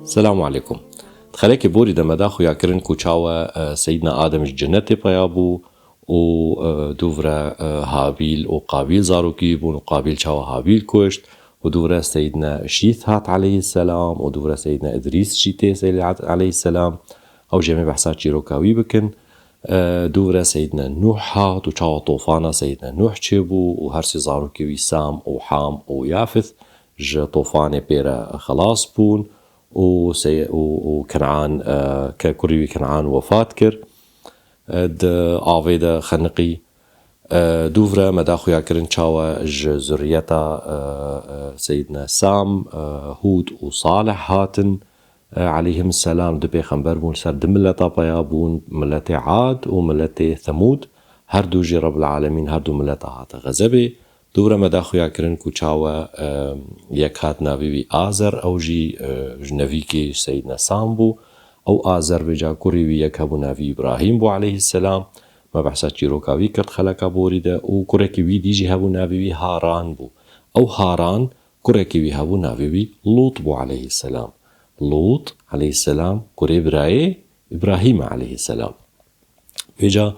السلام عليكم. تخليك بوري دما داخو يا كرن كوشاوا سيدنا آدم الجنة بيابو و دوفرا هابيل وقابيل زاروكي بون وقابيل شاوا هابيل كوشت ودورا سيدنا شيث هات عليه السلام ودورا سيدنا إدريس شيتي عليه السلام أو جميع بحثات شيروكاوي بكن دورا سيدنا نوح هات وشاوا طوفانا سيدنا نوح تشيبو وهرسي زاروكي وسام وحام ويافث طوفاني بيرا خلاص بون وكنعان ككوريوي كنعان وفات كر آفيدا خنقي دوفرا مداخو ياكرن شاوا ذريتا سيدنا سام هود وصالح هاتن عليهم السلام دبي خنبر بون سر دملتا بيابون ملتي عاد وملتي ثمود هردو جي رب العالمين هردو ملتا هاتا غزبي دورا مداخو ياكرن كوشاوا يك هات نافيبي آزر أو جي جنفيكي سيدنا سامبو أو آزر بجا كوريوي يك هبو نافي إبراهيم بو عليه السلام ما بحثات شيروكاوي كرت خلقا بوريدا وكوريكي وي ديجي هبو نافيبي هاران بو أو هاران كوريكي وي هبو نافيبي لوط بو عليه السلام لوط عليه السلام كوري براي إبراهيم عليه السلام بجا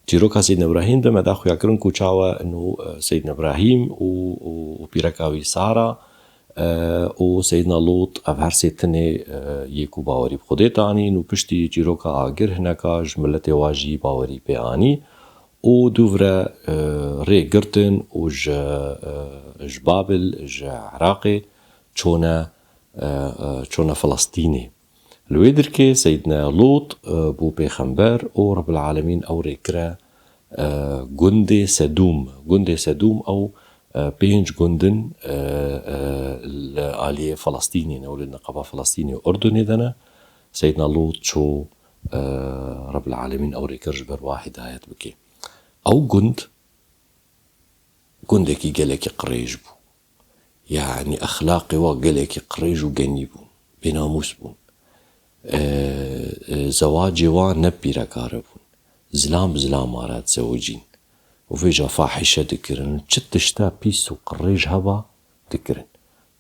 تيروكا سيدنا إبراهيم ده مداخو ياكرن كوشاوا إنه سيدنا إبراهيم وبيركاوي سارة وسيدنا لوط أفهر سيتني يكو باوري بخده تاني إنه بشتي تيروكا آجر هناكا جملتي واجي باوري بياني ودوفرا ري قرتن وج بابل ج عراقي چونا فلسطيني الويدركي سيدنا لوط بو بيخنبر او رب العالمين او ريكرا جندي سدوم او بينج جندن الآلية فلسطيني او للنقابة فلسطيني واردني دنا سيدنا لوط شو رب العالمين او ريكر جبر واحد آيات بكي او جندكي قلكي قريج بو يعني اخلاقي وقلكي قريج وقنيبون بناموس بون زواجي ونبي ركاربون زلام آرات زوجين وفيجا فاحشة دكرن تشتشتا بيسو قريج هبا دكرن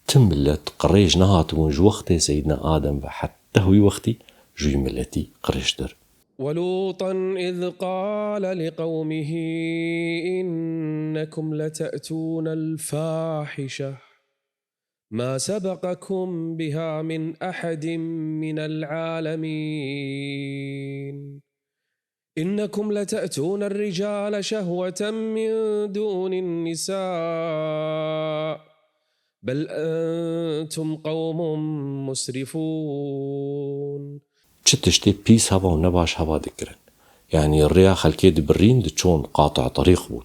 تملت قريج نهاتون جو وقتي سيدنا آدم حتى هوي وقتي جو ملتي قريج در ولوطا إذ قال لقومه إنكم لتأتون الفاحشة ما سبقكم بها من أحد من العالمين إنكم لتأتون الرجال شهوة من دون النساء بل أنتم قوم مسرفون تشتشتي بيس هبا ونباش هبا دكرن يعني الريا خلكي دبرين دتشون قاطع طريق بون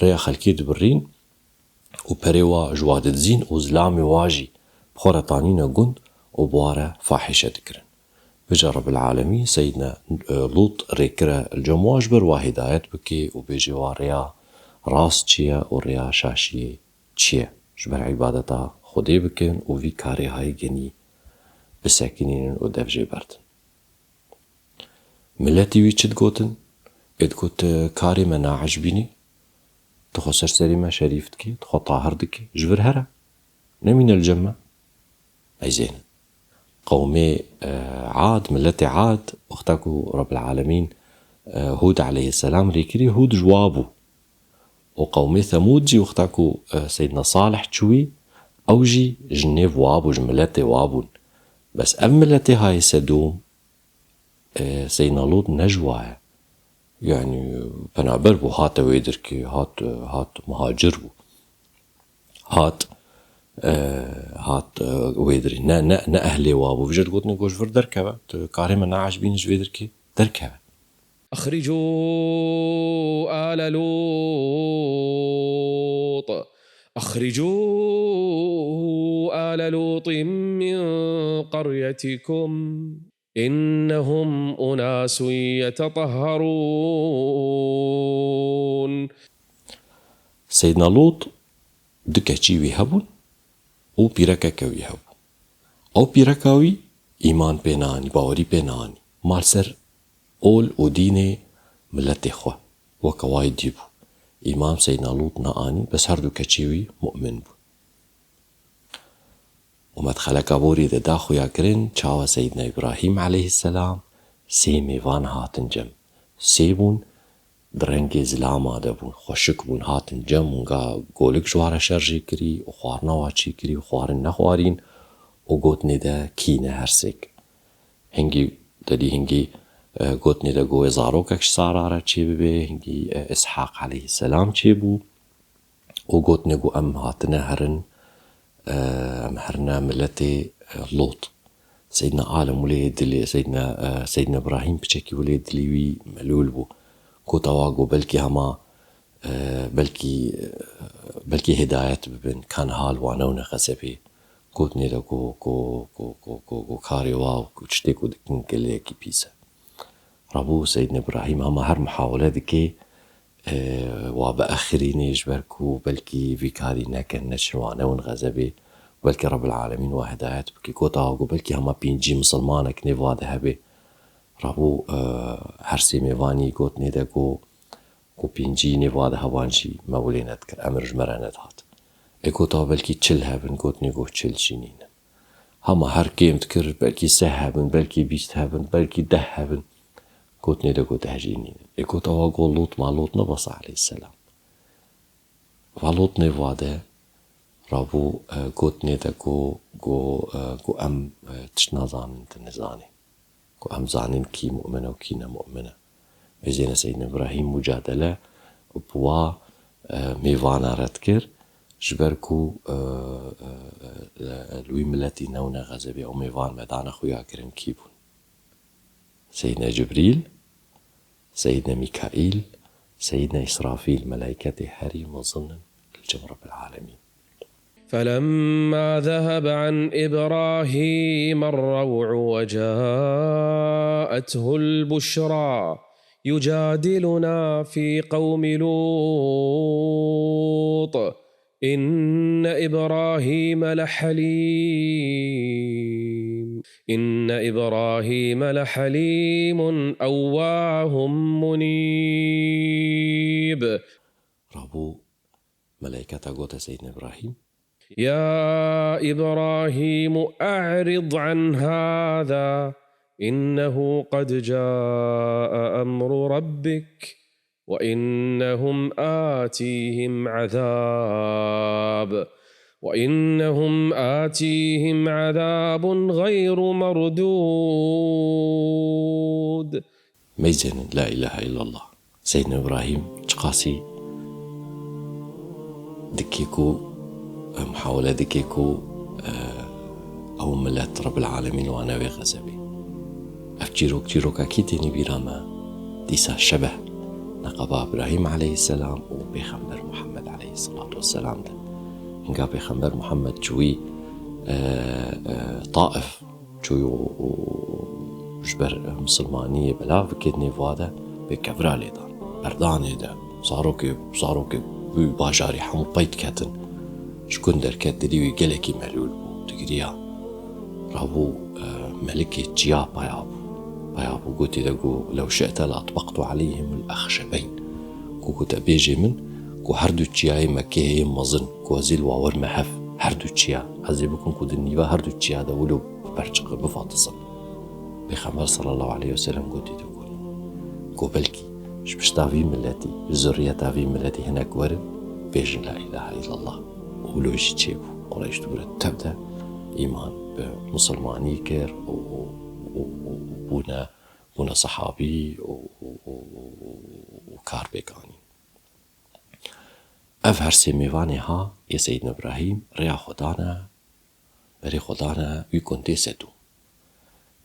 ريا خلكي دبرين وبريوا جواد الزين وزلامي واجي بخورتانينا قند وبوارا فاحشة دكرن بجا رب العالمين سيدنا لوط ريكرا الجمواج بر وهدايت بكي وبيجي واريا راس تشيا وريا شاشية تشيا جبر عبادتا خدي بكن وفي كاري هاي جني بساكنين ودف جبرتن ملتي ويتشد قوتن ادقوت كاري منا عجبيني تخو سرسريما شريفتكي تخو طاهردكي جبر هرا نمين الجمع أي زين قومي عاد ملتي عاد اختاكو رب العالمين هود عليه السلام ريكري هود جوابو وقومي ثمود جي اختاكو سيدنا صالح تشوي أوجي جنيف وابو جملتي وابون بس ملتي هاي سدوم سيدنا لوط نجواه يعني بنعبر بو هات ويدركي هات مهاجر بو هات ويدري نا أهلي وابو فجد قلت نقول فر دركبة كارما نا عجبين جويدركي دركبة أخرجوا آل لوط من قريتكم إنهم أناس يتطهرون سيدنا لوط دكتشي ويهبون او بيركاكوي هبو او بيركاوي إيمان بيناني باوري بيناني مال سر أول وديني ملتي خوا وكواي ديبو إمام سيدنا لوط نآني بس هردو كتشيوي مؤمن بو ومدخلك أبوري دا داخو يا كرين چاوا سيدنا إبراهيم عليه السلام سي ميوان هاتن جم سيبون درنگي زلاما دبون خوشك بون هاتن جم ونگا گولك جوارا شرجي كري وخوارنا واتشي كري وخوارن نخوارين وگوتني دا كينه هرسك هنگي ددي هنگي گوتني دا گوه زاروككش سارارا چي ببه هنگي إسحاق عليه السلام چي بو وگوتني گو أم هاتنا هرن أم هرنا ملتي لوط سيدنا آلم وليد اللي سيدنا إبراهيم بچكي وليد ليوي ملول بو كو تواغو بلكي هما بلكي هداية ببن كان هال وانونا غزبي قوتني دا كو كاري واو كو چتيكو دكين كليكي بيسا رابو سيدنا إبراهيم هما هر محاولة دكي وبأخرين يجبركو بلكي في كاري ناكن نشروانون غزبي بلكي رب العالمين وهداية بلكي كو تواغو بلكي هما بينجي مسلمانك نيفا هبي رابو هرسي ميواني قوتني دا كو بينجي نيفا هوانجي مولينت كر أمرج مرانت هات اكو تا بلكي تشل هابن قوتني قو تشل شينين هما هر كيم تكر بلكي سه هابن بلكي بيست هابن بلكي ده هابن قوتني دا قو تهجينين اكو تا واغو لوط ما لوط نبص عليه السلام فلوط نيفا دا رابو قوتني دا قو أم تشنازان تنزاني كو أم زانين كي مؤمنة وكينا مؤمنة بزينا سيدنا إبراهيم مجادلة بوا ميوانا ردكر جبركو لوي ملتي نونا غزبي أو ميوان مدانا خويا كرن كيبون سيدنا جبريل سيدنا ميكائيل سيدنا إسرافيل ملائكة هاري مظنن الجم رب العالمين فلما ذهب عن إبراهيم الروع وجاءته البشرى يجادلنا في قوم لوط إن إبراهيم لحليم أواه منيب رابو ملائكة قوت سيدنا إبراهيم يا إبراهيم أعرض عن هذا إنه قد جاء أمر ربك وإنهم آتيهم عذاب غير مردود ميزن لا إله إلا الله سيدنا إبراهيم تقاسي دكيكو محاولة دكيكو أو ملات رب العالمين وأنا بغزبي أفجيروك أكيدني براما ديسا شبه نقبا إبراهيم عليه السلام وبيخمبر محمد عليه الصلاة والسلام ده إنقا بيخمبر محمد جوي طائف جوي جبر مسلمانية بلا فكدني فادا بكفرالي دان برداني دا صاروكي باجاري حمو بيت كاتن شكون دركات دليوي قلكي ملول تقريها رابو ملكي جيا بايابو قوتي دقو لو شئت لأطبقت عليهم الأخشبين قوت أبيجي من قو هردو جياي مكيه مظن قو زيل واور محف هردو جيا عزيبكم قد النيبا هردو جيا دولو برجق بفاتصل بخمر صلى الله عليه وسلم قوتي دقو قو بلكي شبش تافي ملتي الزرية تافي ملتي هناك ورد بيجن لا إله إلا الله ولو إيش تشيبو قريش تقول تبدأ إيمان بمسلماني كير وبونا صحابي وكار بيقاني أفهر سيميواني ها يا سيدنا إبراهيم ريا خدانا ويكون ديستو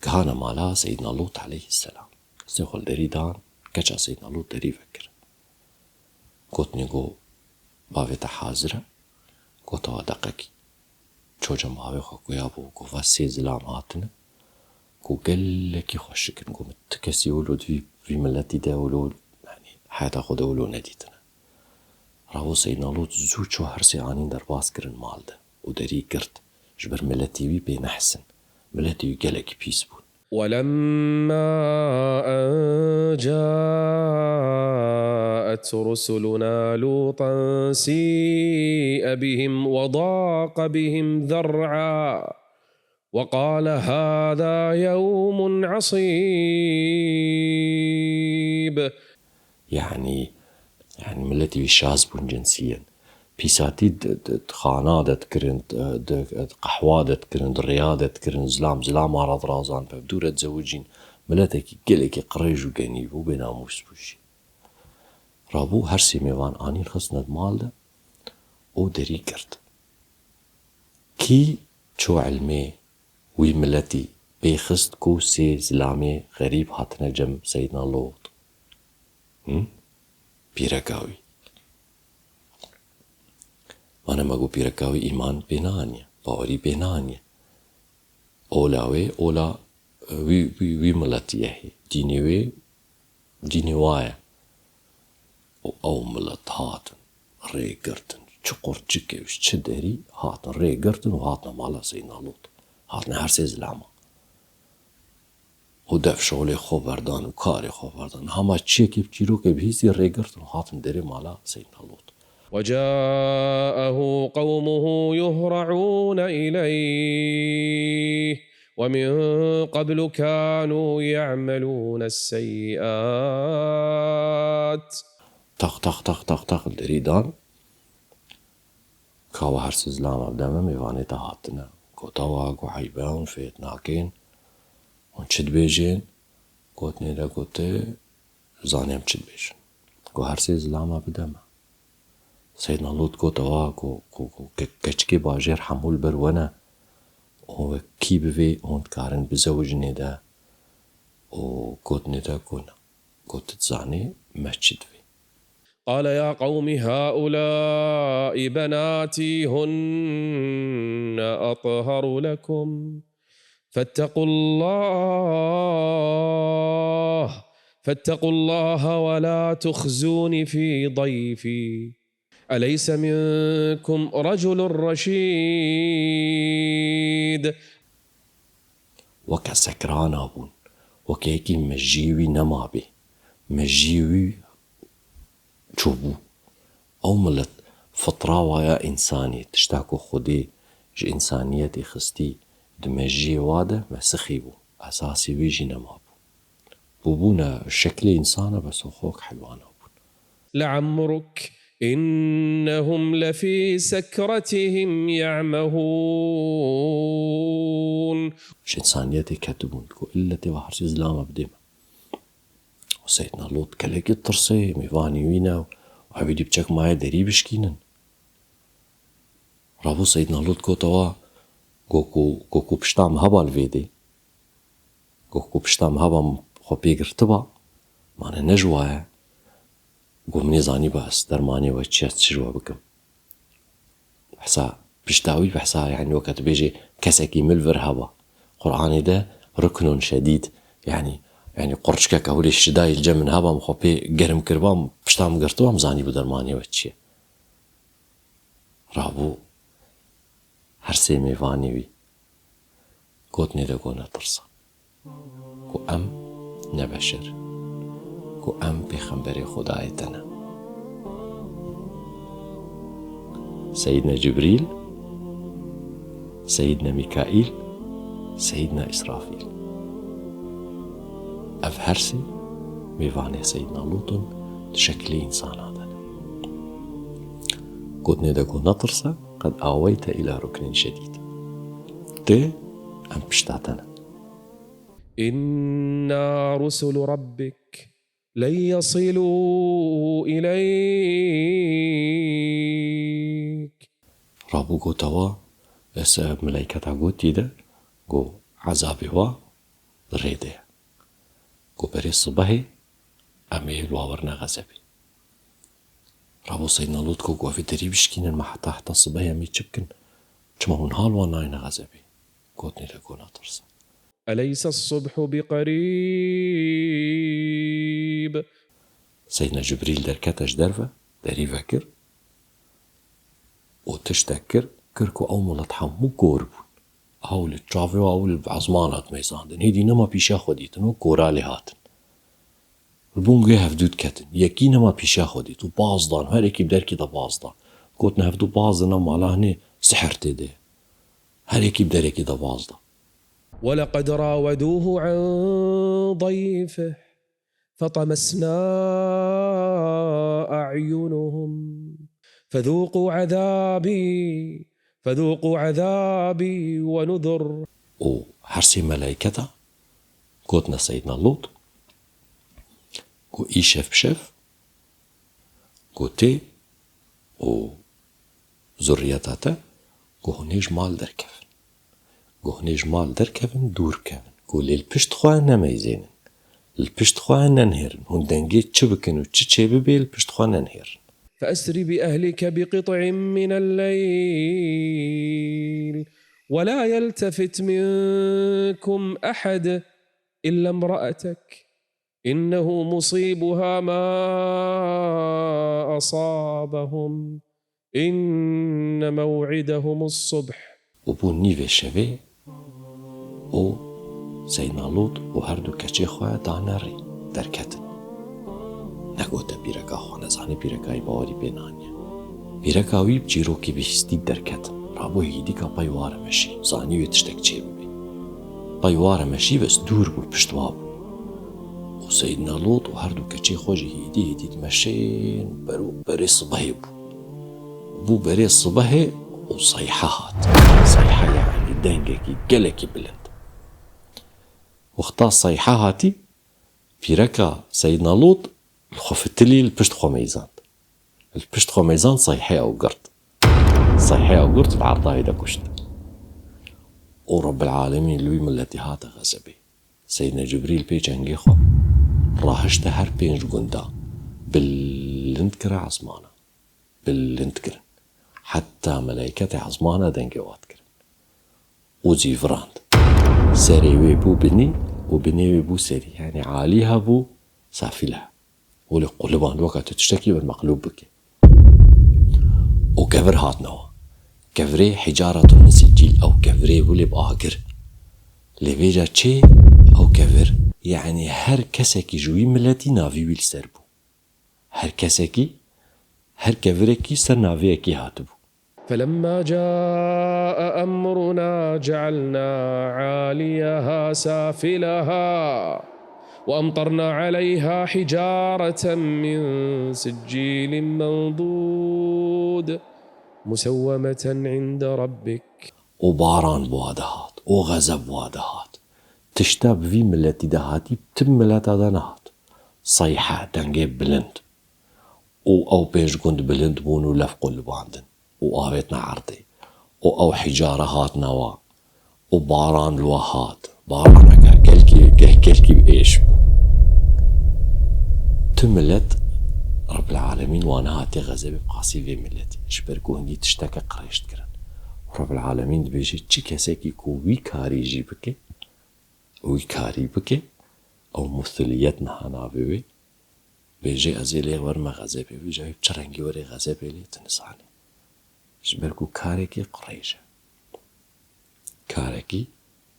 كهانا مالا سيدنا لوط عليه السلام سيخل دريدان كجا سيدنا لوط دري فكر قوتني قو باويتا حاضرة قوتا دقاكي چوجا ماوي خوكو يابو قو فاسي زلام هاتنا قو قلكي خوشكن قو متكسي ولود في ملتي دا ولود يعني حياتا خود ولو نديتنا راو سيدنا لوط زو چو هرسي عنين در باس کرن مال دا ودري کرد جبر ملتي وي بين احسن ملتي وي قلكي بيس بون ولما أن جاءت رسلنا لوطا سيء بهم وضاق بهم ذرعا وقال هذا يوم عصيب. يعني ملتي شاذ بون جنسيا بيساتي خانا دتكرن قحوة دتكرن رياضة دتكرن زلام عرض رازان ببدورة تزوجين ملتك قلك قريج وقنيب وبناموس بوشي رابو هرسي ميوان آنين خصند مال ده او دري کرد كي چو علمي وي ملتي بيخست كو سي زلامي غريب هاتنا جم سيدنا لوط بيركاوي وانا مگو بيركاوي ايمان بينانيا باوري بينانيا اولاوي اولا وي ملتي يهي ديني وايا او ملت هاتن ري قرتن چقور چكيوش چدري هاتن ري قرتن وهاتنا مالا سيدنا لوط هاتنا هرسي زلاما و دف شغل خوبردان و کار خوبردان همه چیکی بچیرو که بهیسی ري قرتن وهاتن دري مالا سيدنا لوط. وجاءه قومه يهرعون إليه ومن قبل كانوا يعملون السيئات. تق دريدان كاوا هرس زلام abdeme میوانه هاتنه گوتاوا گو حیبان فیت ناکین اون چید بیجین گوت نیده گوته زانیم چید بیجین گو هرس زلام abdeme سيدنا لوط گوتاوا گو کچکی باجر حمول برونه او کی بوی اون کارن بزوج نیده او گوت نیده گونه گوت زانی مسجد وی. قال يا قوم هؤلاء بناتي هن أطهر لكم فاتقوا الله ولا تخزوني في ضيفي أليس منكم رجل رشيد. وكا سكرانا بون وكيكي مجيوي نمابي مجيوي چوبو او ملت فطراوة يا إنساني تشتاكو خودي ج إنسانيتي خستي دمجي واده مسخيبو أساسي ويجي نمابو بوبونا شكل إنسانة بس خوك حيوانة بون. لعمرك إنهم لفي سكرتهم يعمهون. ج إنسانيتي كتبون كو إلا تبهرسي زلامة بديمة وسيدنا لوط كلك الترسي ميفاني وينا وعبيدي بچك مايا دري بشكينن رابو سيدنا لوط كوتوا گوكو پشتام هبا الفيدي گوكو پشتام هبا خو بيگرتبا مانا نجوايا گو مني زاني باس درماني وچيات چجوا بكم بحسا پشتاوي بحسا يعني وقت بيجي كسكي ملفر هبا قرآني ده ركن شديد يعني قرچکه كهولي الشداي الجمن هبا مخوبي گرم كربام پشتام گرتوام زاني بدرماني وچيه رابو هرسي ميواني وي قوتني ده قونا ترسا كو ام نبشر كو ام بخنبري خدايتنا سيدنا جبريل سيدنا ميكائيل سيدنا إسرافيل اف هرسي ميواني سيدنا لوط تشكلي إنسان هذا قوتني ده قونا ترسا قد آويت إلى ركن شديد تي أم بشتاتنا إنا رسل ربك لن يصلوا إليك. رابو قوتوا اس ملايكتا قوتي ده قو عذابي وا ريده قو بري الصباحي أميل واورنا غزبي رابو سيدنا لوط قو في دريبشكين ما حتى الصباحي أمي تشبكن چما هون حال واناين غزبي قوتني لقونا ترسا أليس الصبح بقريب. سيدنا جبريل دركتش درفة داري فكر وتشتكر كركو أو ملت حمو قوربون هاو الترافي هاو العزمانات ميزاندن هيدي نما بيشا خوديتن كورالي هاتن البونجي هفدود كتن يكي نما بيشا خوديت وبازدان هر اكي بدركي دا بازدا قوتنا هفدو بازدنا مالا هني سحر تيدي هر اكي بدركي دا بازدا ولقد راودوه عن ضيفه فطمسنا أعينهم فذوقوا عذابي ونذر. وحرسي ملايكتا قوتنا سيدنا لوط قو اي شف بشف قوتي و زريتاتا قو هنيج مال دركفن قو هنيج مال دركفن دور كفن قو للبشت خوانا ميزينن البشت خوانا نهرن هون دنجي تشبكن و تشيبي بي البشت خوانا نهرن. فأسر بأهلك بقطع من الليل ولا يلتفت منكم أحد إلا امرأتك إنه مصيبها ما أصابهم إن موعدهم الصبح. وبون نيفي شبه و سيدنا لوط و هردو كچه خواه داناري دركتن نگوته بیرکا خواه نزانه بیرکای باوری بینانیه بیرکاوی بجیرو که بهستی درکتن رابو هیدی که پایواره مشی زانیوی تشتک چه ببی پایواره مشی بس دور بو پشتواب و سيدنا لوط و هردو كچه خواه هیدی مشین بري صبحي بو بري صبحي و صيحات صيحة يعني دنگكي قلكي بلند وقتا صيحة هاتي بيركا سيدنا لوط الخفتلي البشت خميزان البشت خميزان صيحة أو قرد صيحة أو قرد العرضة هيدا كشت ورب العالمين لوي ملتي هاتا غزبي سيدنا جبريل بيجانجي خو راهشت هر بينج قندا باللندكرة عزمانا باللندكرة حتى ملايكة عزمانا دنجي واتكرن وزي فراند سري ويبو بني وبني ويبو سري يعني عاليها بو سافلها ولي قلبان وقت تشتكي بالمقلوب بك وكفر هات نوا كفري حجارة من سجيل أو كفري ولي بآقر لبيجا تشي أو كفر يعني هر كسكي جوي ملتي نافي ويل سربو هر كسكي هر كفركي سر نافيكي هاتبو. فلما جاء أمرنا جعلنا عاليها سافلها وأمطرنا عليها حجارة من سجيل منضود مسومة عند ربك. وباران بوادهات وغزب بوادهات تشتاب في ملتي دهاتي بتم ملتا دانهات صيحة دنجيب بلند أو بيش قند بلند بونو لفقو لباندن وآويتنا عرضي أو حجارة هات نوا وباران لوهات باران كلكي بإيش تملت رب العالمين وانا هاتي غزبي بقاسي في ملتي شبركو هندي تشتكى قريشت كرن رب العالمين بيجي تشي كساكي كو ويكاري جيبكي ويكاري بكي أو مثليتنا هانا بيبي بيجي أزيلي ورما غزبي بيجي بچرنگي وري غزبي لي تنساني شبركو كاريكي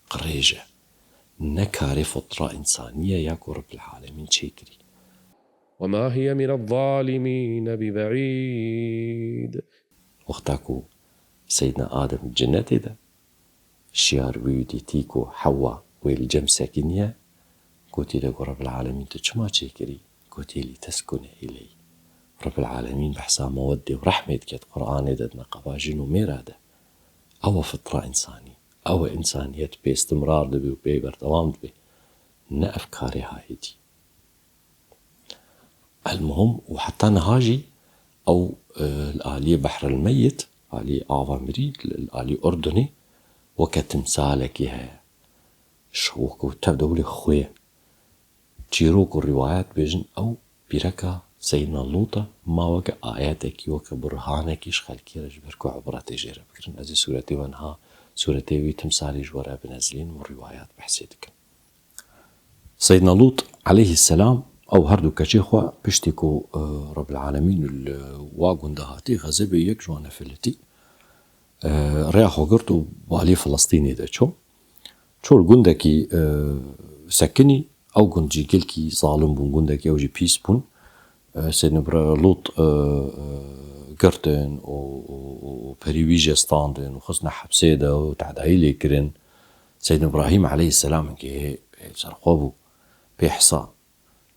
قريجة نكاري فطرة إنسانية ياكو رب العالمين شكري وما هي من الظالمين ببعيد. وقتاكو سيدنا آدم الجنة دا شيار ويودي تيكو حواء والجم ساكنية قوتي لكو رب العالمين تجمع شكري قوتي لي تسكن إلي رب العالمين بحسا مودي ورحمة كت قرآن ددنا قباجين وميرادة أو فطرة إنساني أو إنسانية باستمرار دبي وبيبر دوام دبي نا أفكاري هايدي المهم وحتى نهاجي أو الآلية بحر الميت آلية آفا مريد الآلية أردني وكتمثالكي هاي شوكو تبدولي خويا تشيروكو الروايات بيجن أو بيركا سيدنا لوطا ما وكا آياتك وكا برهانك يشخلكي رجبركو عبراتي جيرا بكرن أزي سورتي وانها سورتي ويتمثالي جورا بنزلين والروايات بحسيتك سيدنا لوط عليه السلام أو هردو كشيخوا بشتكو رب العالمين الواقون دهاتي غزبي يك جوانا فلتي ريا خوغرتو والي فلسطيني ده شو الجندكي سكني او جندجي كلكي ظالم بون جندكي او جي بيس بون سنبرا لوط قرتن و بريويجي ستاندن وخصنا حبسيده وتعدايلي كرن سيدنا ابراهيم عليه السلام كي سرقوبو بيحصى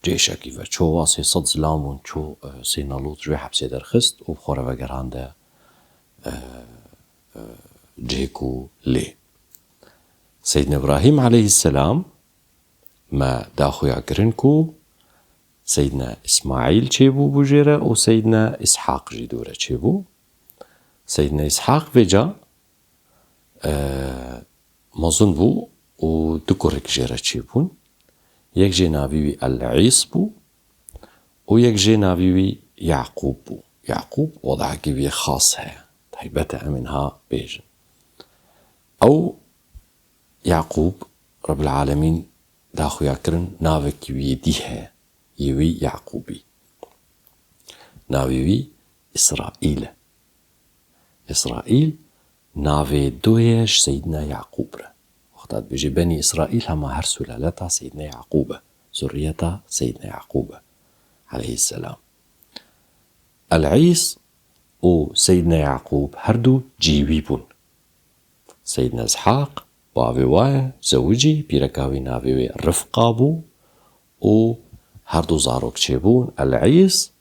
جيشك كيف شو واسي صد زلامون شو سيدنا لوط جوي حبسيده رخصت وبخورة وقرانده جيكو لي سيدنا إبراهيم عليه السلام ما داخو يعقرنكو سيدنا إسماعيل چيبو بجيرة وسيدنا إسحاق جدورة چيبو سيدنا إسحاق بجا مظن بو ودكورك جيرة چيبون يك جي نابيوي العيس بو ويك جي نابيوي يعقوب بو يعقوب وضع كيبية خاصها هيبتها منها بيجن أو يعقوب رب العالمين داخو يكرن نافك يديها يوي يعقوبي ناوي إسرائيل نافي دويش سيدنا يعقوب وقتات بيجي بني إسرائيل هما هر سلالتا سيدنا يعقوب ذريتا سيدنا يعقوب عليه السلام العيس و سيدنا يعقوب هردو جيويبون سيدنا إسحاق باوي زوجي بيركاوي ناوي رفقابو و هردو زاروك چيبون العيس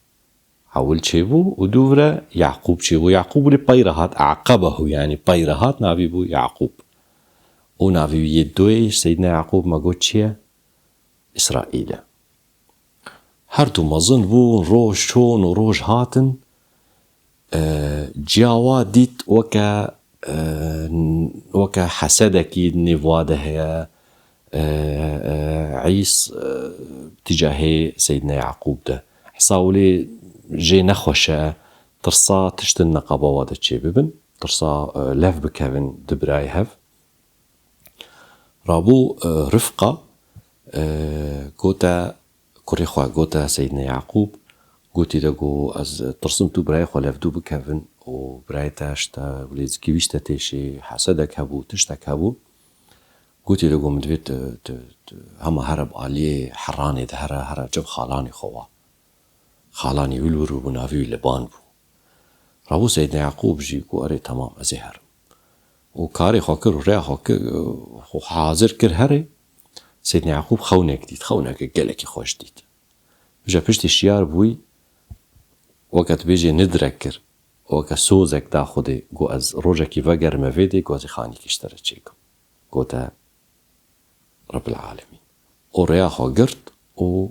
عول چيبو و دوورة يعقوب چيبو يعقوب لي بايرهات أعقبه يعني بايرهات ناوي بو يعقوب و ناوي يدويش سيدنا يعقوب ما قوت چيه إسرائيل هردو مظن بو روش شون و روش هاتن جاوا ديت وكا حسدكي نفواده هي عيس تجاهي سيدنا يعقوب ده حصاولي جي نخوشة ترصا تشتن نقابة واده چه ببن ترصا لف بكفن دبراي هف رابو رفقة قوتا كوريخوا قوتا سيدنا يعقوب قوتي دقو از ترسمتو براي خو لفدو بكفن و براي تاشتا وليز كيويشتا تيشي حسدك هبو تشتك هبو قوتي دقو مدويت هما هرب عليه حراني ده هرا جب خالاني خوا خالاني ولورو بنافيو لبان بو رابو سيدنا يعقوب جيكو اري تمام ازي هرم و كاري خوكر و ريا خوكر و حاضر كر هري سيدنا يعقوب خونك ديت خونك قلكي خوش ديت بجا پشت شيار بوي وقت بيجي ندركر وقت سوزك دا خودي قو از روجكي وگر مفيدي قو ازي خاني كشتره چيكم قو تا رب العالمين و ريا خو قرد و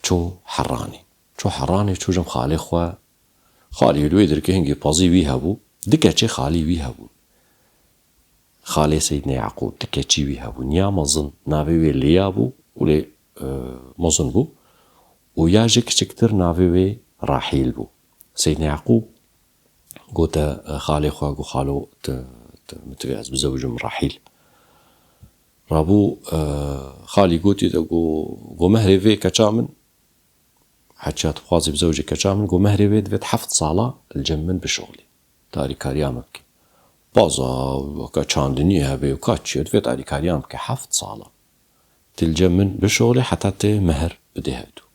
چو حراني چو جم خالي خوا خالي الوي دركي هنگي بازي ويها بو دكا چه خالي ويها بو خالي سيدنا يعقوب دكا چي ويها بو نيا مظن ناوي ليا بو ولي مظن بو وياجي كتكتر ناوي راحيل بو سيدنا يعقوب قوتا خالي خوا قو خالو متجاز بزوجهم راحيل رابو خالي قوتي قو مهري في كشامن حتشات بخوازي بزوجي كشامن قو مهري في دفت حفظ صالة الجمن بشغلي تاري كاريامك بازا وكاشاندني هبي وكاتشي دفت تاري كاريامك حفظ صالة تلجمن بشغلي حتى مهر بديهاتو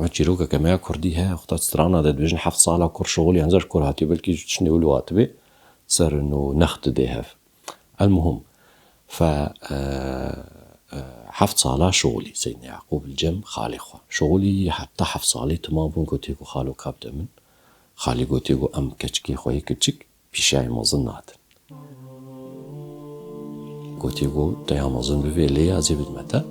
وچيروكا كما كرديها اختات سترانا داد بجن حفظ صالة كور شغلي هنزر كور هاتي بلكي شنو الواتبي صار انه نخت ديهاف المهم ف حفظ صالة شغلي سيدنا يعقوب الجم خالي خوا شغلي حتى حفظ صالي تمام بون قوتيكو خالو كابدا من خالي قوتيكو ام كچكي خوي كچك بيشاي مظنات قوتيكو تيا مظن بفيلي ازي بدمتا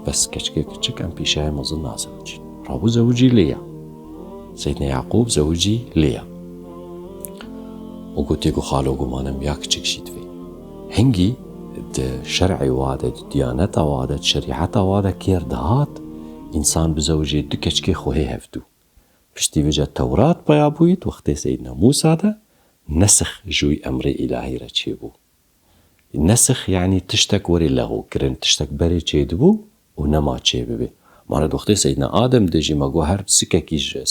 بس كچك ام بيشاي مظن نازوجي رابو زوجي ليا سيدنا يعقوب زوجي ليا وقوتيكو خالو قمانم ياك چك شيتفي هنگي شرعي واده ديانتا واده شريعتا واده كير دهات انسان بزوجي دو كچكي خوهي هفدو پشتی وجه تورات بيابويت وقت سيدنا موسى ده نسخ جوي امر الهي را چه بو نسخ يعني تشتك وري لغو كرن تشتك بري چه دبو و نما چه ببي معنى وقت سيدنا آدم دجي ما قو هر سككي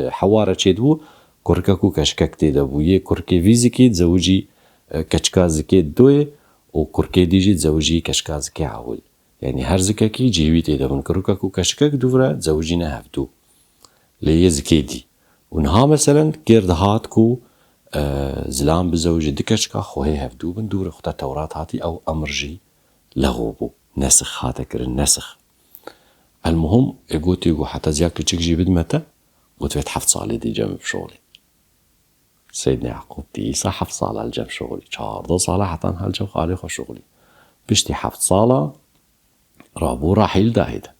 حوارة چه دبو كرككو كشكك تيدا بو يه كركي فيزيكي زوجي كشكا زكي دوي وكركي ديجي تزوجي كشكا زكي عول يعني هر زكاكي جيوي تيدا من كركاكو كشكاك دورا تزوجينا هفدو ليه زكي دي ونها مثلا كيرد هاتكو زلام بزوج دكشكا خوهي هفدو من دور اختا تورات هاتي او امرجي لغوبو نسخ هاتا كرن نسخ المهم اقوتي حتى زياك تشكجي بدمتا قلت فيت حفظ صالي دي جنب شغلي سيدنا يعقوب دي صح حفظ صالة الجنب شغلي شارضة صالة حتى هالجو خالي خو شغلي بشتي حفظ صالة رابو راحيل داهيدا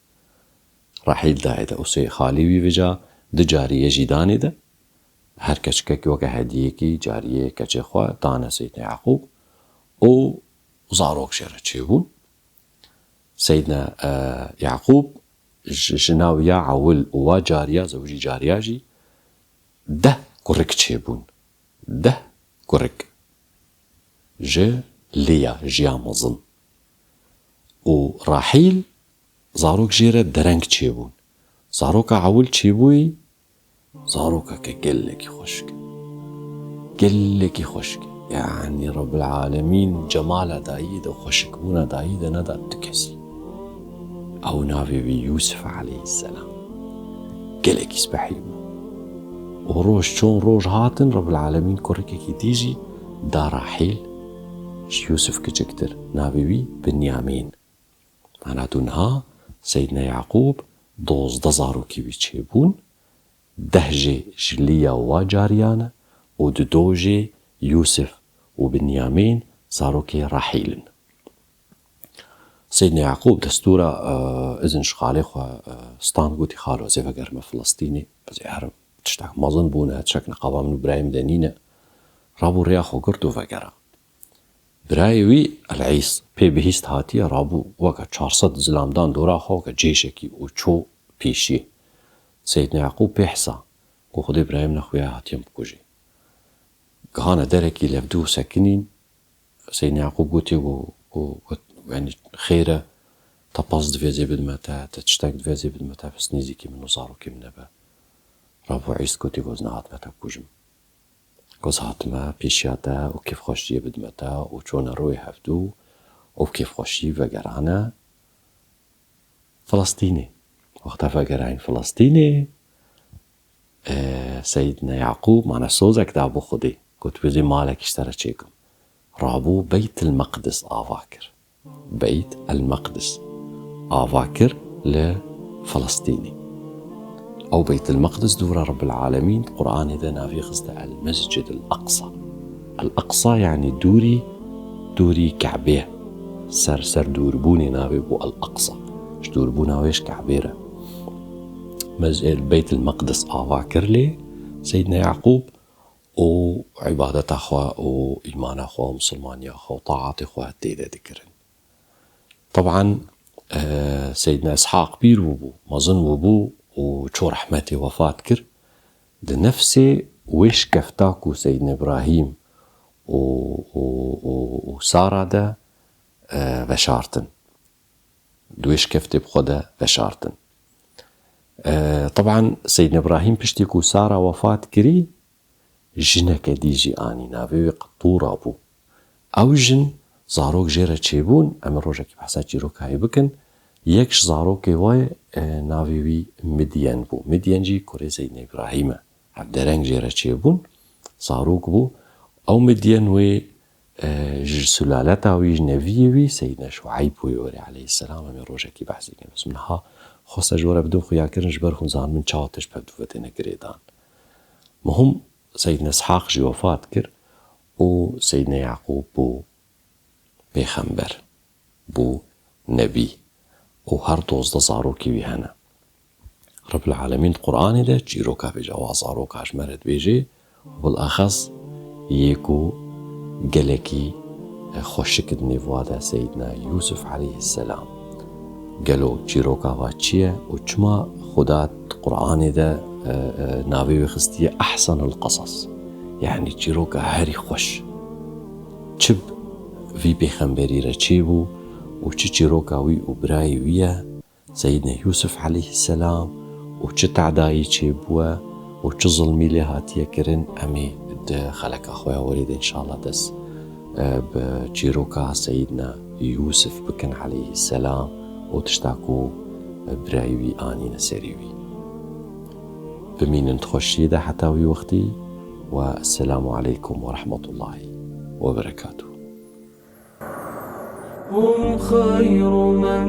وسي خالي ويفجا دي جارية جيداني دا هر كشكك وكا هديكي جارية كشخوا تانا سيدنا يعقوب او زاروك شيرا تشيبون سيدنا يعقوب جناويا عول وا جارية زوجي جارياجي ده كورك تشيبون ده كورك ليا جيا مظن و راحيل زاروك جيرا درنك تشيبون زاروك عول تشيبوي زاروك كقلك خشك يعني رب العالمين جمال دايد وخشك بونا دايد ندا تكسي أو نافي بيوسف عليه السلام قلك يسبحيبو وروج شون روج هاتن رب العالمين كوركي كي تيجي دا راحيل يوسف كجكتر نافي بي بنيامين معناتو نها سيدنا يعقوب دوز دزارو كي بيتشيبون دهجي جليا وجاريانا ودوجي يوسف وبنيامين صاروا كي راحيلن سيدنا يعقوب دستورة إذن شخالي خوا ستان قوتي خالو زيفا قرمة فلسطيني بزي هرم تشتاك مظن بونا تشاك نقابا من برايم دانينا رابو رياخو قردو فقرا برايوي العيس بي بهيست هاتي رابو وكا 400 زلامدان دورا خوكا جيشكي وچو بيشي سيدنا يعقوب بيحسا قو خدي برايم نخويا هاتيم بكوجي قهانا دركي لفدو ساكنين سيدنا يعقوب قوتي يعني خيرة تباز دفيزي بدمتا تشتاك دفيزي بدمتا بس نيزيكي منو صارو كي منبا رابو عيس قوتي قوزنا هاتمتا بكوجم قوز هاتما بيشياتا وكيف خوشي بدمتا وچونا روي هفدو وكيف خوشي وقرانا فلسطيني وقتا فقرين فلسطيني سيدنا يعقوب معنا سوزك دابو خدي قلت بزي مالك اشترى شيكم رابو بيت المقدس آفاكر بيت المقدس آفاكر لفلسطيني أو بيت المقدس دورة رب العالمين قرآن إذا نافي خزده المسجد الأقصى يعني دوري كعبه سر دوربوني نافي بو الأقصى اش دوربونا ويش كعبيره بيت المقدس آفاكر لي سيدنا يعقوب وعبادة أخوة وإيمان أخوة ومسلمان أخوة وطاعة أخوة هتيدا ذكرن طبعا سيدنا إسحاق بير وبو مظن وبو وشو رحمتي وفاة كر ده نفسي ويش كفتاكو سيدنا إبراهيم وسارة ده بشارتن دويش كفتي بخده بشارتن طبعا سيدنا إبراهيم بشتيكو سارة وفاة كري جنك ديجي آني ناوي قطورة بو أو جن زاروك جيرة تشيبون أمن روجك بحسا جيروك هاي بكن يكش زاروك واي ناوي مدين بو مدين جي كوري سيدنا إبراهيم عبدالرنج جيرة تشيبون زاروك بو أو مدين وي سلالتا وي جنبي سيدنا شعيب ويوري عليه السلام أمن روجك بحسا بس منها خاصة جورا بدو خيا كرن جبر خنزان من چاوتش بدو فتنا كريدان مهم سيدنا إسحاق جي وفاة كر و سيدنا يعقوب بو بيخنبر بو نبي و هر دوز دا زاروكي بيهانا رب العالمين القرآن ده جيروكا بيجا وزاروكا عجمرت بيجي والأخص يكو قلكي خوشك نيفوادا سيدنا يوسف عليه السلام قالوا جيروكا واتشيه وچما خدات قرآن ده ناوي وخستيه أحسن القصص يعني جيروكا هاري خوش چب في بيخنبري رچيبو وچ جيروكا وي وبراي ويا سيدنا يوسف عليه السلام وچ تعداي چيبوا وچ ظلمي لهاتيه كرن أمي ده خلق أخويا وريد إن شاء الله دس بجيروكا سيدنا يوسف بكن عليه السلام وتشتاكو برايوي آني نسيريوي بمين نتخشي حتى وقتي. والسلام عليكم ورحمة الله وبركاته. هم خير من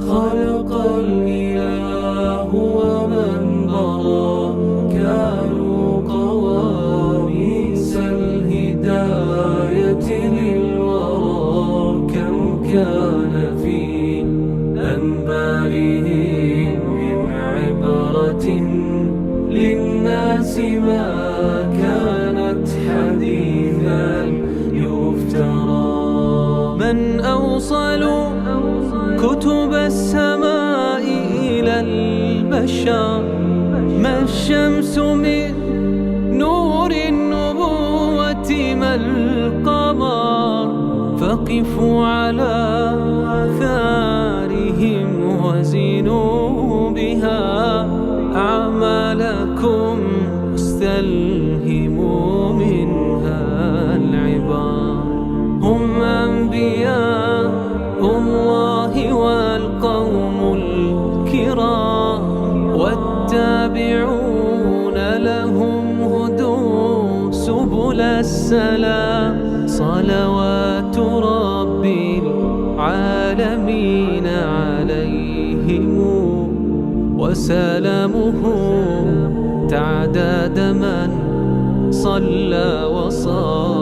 خلق الإله ومن برى، كانوا قواميس الهداية للورى. كم كان في أنبارهم من عبرة للناس ما كانت حديثا يفترى. من أوصل كتب السماء إلى البشر، ما الشمس من نور النبوة ما القمر. فقفوا على آثارهم وزنوا بها أعمالكم، واستلهموا منها العبار. هم أنبياء الله والقوم الكرام، والتابعون لهم هدوا سبل السلام. صلوات رب العالمين عليهم وسلامه تعداد من صلى وصام.